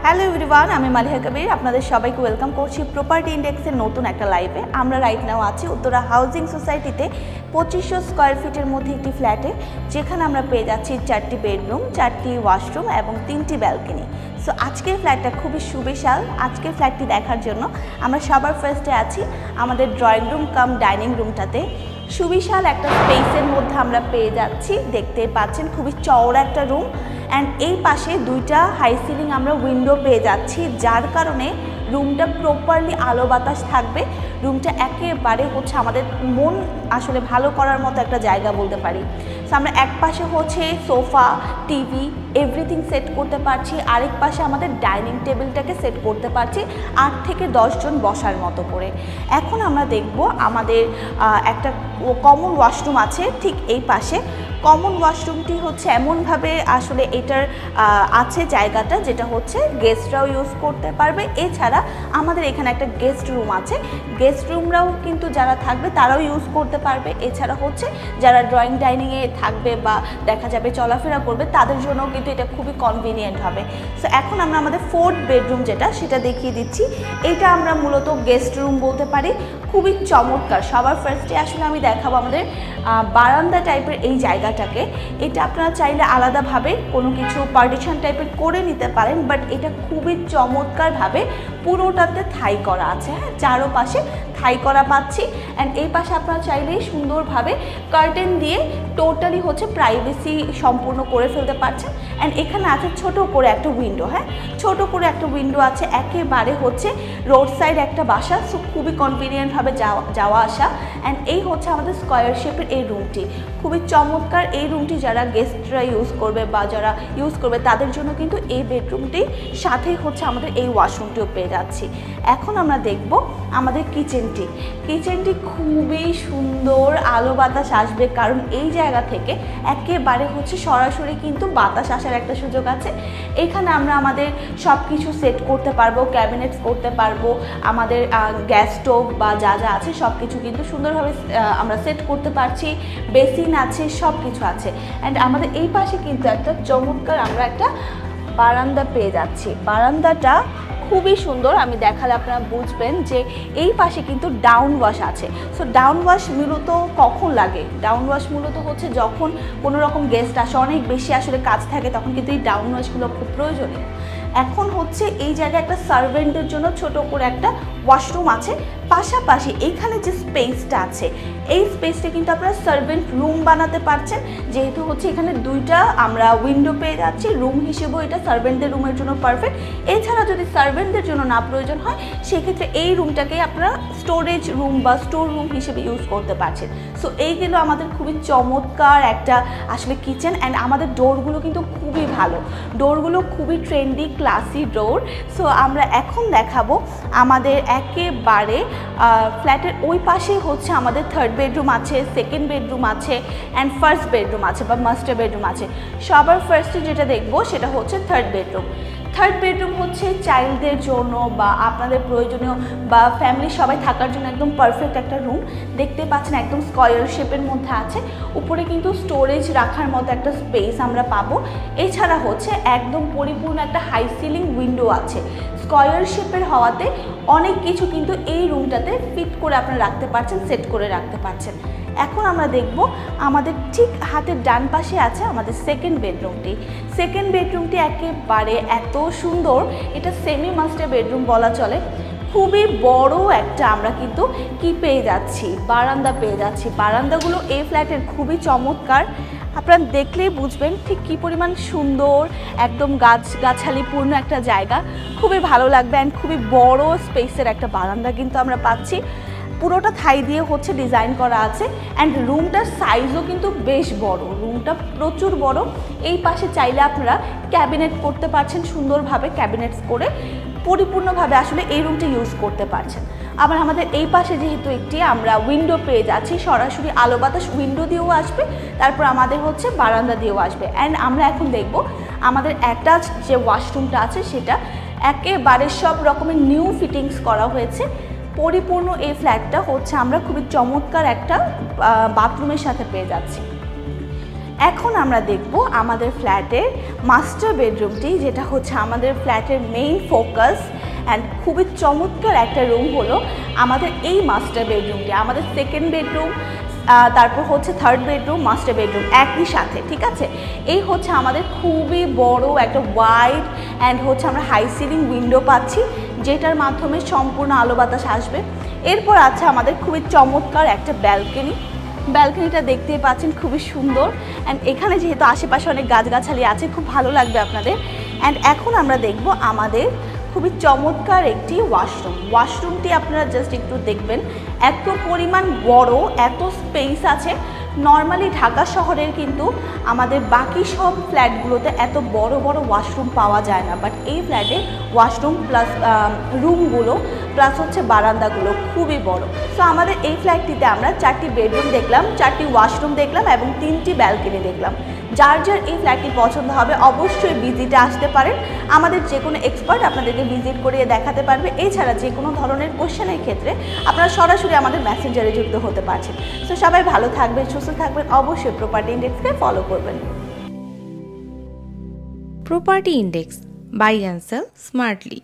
Hello everyone, আমি মালিহা কবির আপনাদের সবাইকে ওয়েলকাম করছি প্রপার্টি ইন্ডেক্সের নতুন একটা লাইভে। আমরা রাইট নাও আছি উত্তরা হাউজিং সোসাইটিতে 2500 স্কোয়ার ফিটের মধ্যে একটি ফ্ল্যাটে, যেখানে আমরা পেয়ে যাচ্ছি 4টি বেডরুম, 4টি ওয়াশরুম এবং 3টি ব্যালকনি। সো আজকের ফ্ল্যাটটা খুবই সুবিশাল। আজকের ফ্ল্যাটটি দেখার জন্য আমরা সবার ফার্স্টে আছি আমাদের ড্রয়িং রুম কাম ডাইনিং রুমটাতে। সুবিশাল একটা স্পেসের মধ্যে আমরা পেয়ে যাচ্ছি, দেখতে পাচ্ছেন খুবই চওড়া একটা রুম। অ্যান্ড এই পাশে দুইটা হাই সিলিং আমরা উইন্ডো পেয়ে যাচ্ছি, যার কারণে রুমটা প্রপারলি আলো বাতাস থাকবে। রুমটা একেবারে হচ্ছে আমাদের মন আসলে ভালো করার মতো একটা জায়গা বলতে পারি। সো আমরা এক পাশে হচ্ছে সোফা, টিভি, এভরিথিং সেট করতে পারছি, আরেক পাশে আমাদের ডাইনিং টেবিলটাকে সেট করতে পারছি 8 থেকে 10 জন বসার মতো করে। এখন আমরা দেখব আমাদের একটা কমন ওয়াশরুম আছে ঠিক এই পাশে। কমন ওয়াশরুমটি হচ্ছে এমনভাবে আসলে এটার আছে জায়গাটা, যেটা হচ্ছে গেস্টরাও ইউজ করতে পারবে। এছাড়া আমাদের এখানে একটা গেস্ট রুম আছে, গেস্ট রুমরাও কিন্তু যারা থাকবে তারাও ইউজ করতে পারবে। এছাড়া হচ্ছে যারা ড্রয়িং ডাইনিংয়ে থাকবে বা দেখা যাবে চলাফেরা করবে, তাদের জন্যও কিন্তু এটা খুবই কনভিনিয়েন্ট হবে। সো এখন আমরা আমাদের 4th বেডরুম যেটা, সেটা দেখিয়ে দিচ্ছি। এটা আমরা মূলত গেস্ট রুম বলতে পারি, খুবই চমৎকার। সবার ফার্স্টে আসলে আমি দেখাবো আমাদের বারান্দা টাইপের এই জায়গাটাকে। এটা আপনারা চাইলে আলাদাভাবে কোনো কিছু পার্টিশন টাইপের করে নিতে পারেন, বাট এটা খুবই চমৎকারভাবে পুরোটাতে থাই করা আছে। হ্যাঁ, চারোপাশে থাই করা পাচ্ছি। অ্যান্ড এই পাশে আপনারা চাইলেই সুন্দরভাবে কার্টেন দিয়ে টোটালি হচ্ছে প্রাইভেসি সম্পূর্ণ করে ফেলতে পারছেন। অ্যান্ড এখানে আছে ছোট করে একটা উইন্ডো। হ্যাঁ, ছোট করে একটা উইন্ডো আছে, একেবারে হচ্ছে রোড সাইড একটা বাসা। সো খুবই কনভিনিয়েন্টভাবে যাওয়া আসা। অ্যান্ড এই হচ্ছে আমাদের স্কোয়ার শেপের এই রুমটি, খুবই চমৎকার। এই রুমটি যারা গেস্টরা ইউজ করবে বা যারা ইউজ করবে তাদের জন্য কিন্তু এই বেডরুমটির সাথেই হচ্ছে আমাদের এই ওয়াশরুমটিও পেয়ে যাচ্ছি। এখন আমরা দেখব আমাদের কিচেনটি। কিচেনটি খুবই সুন্দর, আলো বাতাস আসবে, কারণ এই জায়গা থেকে একেবারে হচ্ছে সরাসরি কিন্তু বাতাস আসার একটা সুযোগ আছে। এখানে আমরা আমাদের সব কিছু সেট করতে পারবো, ক্যাবিনেটস করতে পারবো, আমাদের গ্যাস স্টোভ বা যা যা আছে সব কিছু কিন্তু সুন্দরভাবে আমরা সেট করতে পারছি। বেসিন আছে, সব কিছু আছে। অ্যান্ড আমাদের এই পাশে কিন্তু একটা চমৎকার আমরা একটা বারান্দা পেয়ে যাচ্ছি। বারান্দাটা খুবই সুন্দর, আমি দেখালে আপনারা বুঝবেন যে এই পাশে কিন্তু ডাউন ওয়াশ আছে। সো ডাউন ওয়াশ মূলত কখন লাগে? ডাউন ওয়াশ মূলত হচ্ছে যখন কোনো রকম গেস্ট আসে, অনেক বেশি আসলে কাজ থাকে, তখন কিন্তু এই ডাউন ওয়াশগুলো খুব প্রয়োজনীয়। এখন হচ্ছে এই জায়গায় একটা সার্ভেন্টের জন্য ছোট করে একটা ওয়াশরুম আছে। পাশাপাশি এইখানে যে স্পেসটা আছে, এই স্পেসটা কিন্তু আপনারা সার্ভেন্ট রুম বানাতে পারছেন, যেহেতু হচ্ছে এখানে দুইটা আমরা উইন্ডো পেয়ে যাচ্ছি। রুম হিসেবেও এটা সার্ভেন্টদের রুমের জন্য পারফেক্ট। এছাড়া যদি সার্ভেন্টদের জন্য না প্রয়োজন হয়, সেক্ষেত্রে এই রুমটাকে আপনারা স্টোরেজ রুম বা স্টোর রুম হিসেবে ইউজ করতে পারছেন। সো এইগুলো আমাদের খুবই চমৎকার একটা আসলে কিচেন। অ্যান্ড আমাদের ডোরগুলো কিন্তু খুবই ভালো, ডোরগুলো খুবই ট্রেন্ডি ক্লাসি ডোর। সো আমরা এখন দেখাবো আমাদের একেবারে ফ্ল্যাটের ওই পাশে হচ্ছে আমাদের 3rd বেডরুম আছে, 2nd বেডরুম আছে, অ্যান্ড 1st বেডরুম আছে বা মাস্টার বেডরুম আছে। সবার ফার্স্টে যেটা দেখবো সেটা হচ্ছে 3rd বেডরুম। 3rd বেডরুম হচ্ছে চাইল্ডদের জন্য বা আপনাদের প্রয়োজনীয় বা ফ্যামিলির সবাই থাকার জন্য একদম পারফেক্ট একটা রুম। দেখতে পাচ্ছেন একদম স্কয়ার শেপের মধ্যে আছে। উপরে কিন্তু স্টোরেজ রাখার মতো একটা স্পেস আমরা পাবো। এছাড়া হচ্ছে একদম পরিপূর্ণ একটা হাই সিলিং উইন্ডো আছে। স্কয়ার শেপের হওয়াতে অনেক কিছু কিন্তু এই রুমটাতে ফিট করে আপনারা রাখতে পারছেন, সেট করে রাখতে পারছেন। এখন আমরা দেখব আমাদের ঠিক হাতের ডান পাশে আছে আমাদের 2nd বেডরুমটি। 2nd বেডরুমটি একেবারে এত সুন্দর, এটা সেমি মাস্টার বেডরুম বলা চলে। খুবই বড় একটা আমরা কিন্তু কি পেয়ে যাচ্ছি, বারান্দা পেয়ে যাচ্ছি। বারান্দাগুলো এই ফ্ল্যাটের খুবই চমৎকার, আপনারা দেখলেই বুঝবেন ঠিক কী পরিমাণ সুন্দর, একদম গাছগাছালি পূর্ণ একটা জায়গা, খুবই ভালো লাগবে। অ্যান্ড খুবই বড় স্পেসের একটা বারান্দা কিন্তু আমরা পাচ্ছি। পুরোটা থাই দিয়ে হচ্ছে ডিজাইন করা আছে। অ্যান্ড রুমটার সাইজও কিন্তু বেশ বড়, রুমটা প্রচুর বড়। এই পাশে চাইলে আপনারা ক্যাবিনেট করতে পারছেন, সুন্দরভাবে ক্যাবিনেটস করে পরিপূর্ণভাবে আসলে এই রুমটা ইউজ করতে পারছেন। আবার আমাদের এই পাশে যেহেতু একটি আমরা উইন্ডো পেয়ে যাচ্ছি, সরাসরি আলো বাতাস উইন্ডো দিয়েও আসবে, তারপর আমাদের হচ্ছে বারান্দা দিয়েও আসবে। অ্যান্ড আমরা এখন দেখব আমাদের অ্যাটাচ যে ওয়াশরুমটা আছে, সেটা একেবারে সব রকমের নিউ ফিটিংস করা হয়েছে। পরিপূর্ণ এই ফ্ল্যাটটা হচ্ছে আমরা খুবই চমৎকার একটা বাথরুমের সাথে পেয়ে যাচ্ছি। এখন আমরা দেখব আমাদের ফ্ল্যাটের মাস্টার বেডরুমটি, যেটা হচ্ছে আমাদের ফ্ল্যাটের মেইন ফোকাস অ্যান্ড খুবই চমৎকার একটা রুম হলো আমাদের এই মাস্টার বেডরুমটি। আমাদের সেকেন্ড বেডরুম, তারপর হচ্ছে থার্ড বেডরুম, মাস্টার বেডরুম একই সাথে, ঠিক আছে। এই হচ্ছে আমাদের খুবই বড় একটা ওয়াইড অ্যান্ড হচ্ছে আমরা হাই সিলিং উইন্ডো পাচ্ছি, যেটার মাধ্যমে সম্পূর্ণ আলো বাতাস আসবে। এরপর আছে আমাদের খুবই চমৎকার একটা ব্যালকনি। ব্যালকনিটা দেখতেই পাচ্ছেন খুবই সুন্দর, অ্যান্ড এখানে যেহেতু আশেপাশে অনেক গাছগাছালি আছে, খুব ভালো লাগবে আপনাদের। অ্যান্ড এখন আমরা দেখব আমাদের খুবই চমৎকার একটি ওয়াশরুমটি আপনারা জাস্ট একটু দেখবেন, এত পরিমাণ বড়, এত স্পেস আছে। নর্মালি ঢাকা শহরের কিন্তু আমাদের বাকি সব ফ্ল্যাটগুলোতে এত বড় বড় ওয়াশরুম পাওয়া যায় না, বাট এই ফ্ল্যাটে ওয়াশরুম প্লাস রুমগুলো প্লাস হচ্ছে বারান্দাগুলো খুবই বড়। সো আমাদের এই ফ্ল্যাটটিতে আমরা 4টি বেডরুম দেখলাম, 4টি ওয়াশরুম দেখলাম এবং 3টি ব্যালকনি দেখলাম। যার যার এই ফ্ল্যাটটি পছন্দ হবে অবশ্যই ভিজিটে আসতে পারেন। আমাদের যে কোনো এক্সপার্ট আপনাদেরকে ভিজিট করিয়ে দেখাতে পারবে। এছাড়া যে কোনো ধরনের কোশ্চেনের ক্ষেত্রে আপনারা সরাসরি আমাদের মেসেঞ্জারে যুক্ত হতে পারছেন। সো সবাই ভালো থাকবেন, সুস্থ থাকবেন, অবশ্যই প্রপার্টি ইন্ডেক্সকে ফলো করবেন। Property index, buy and sell smartly.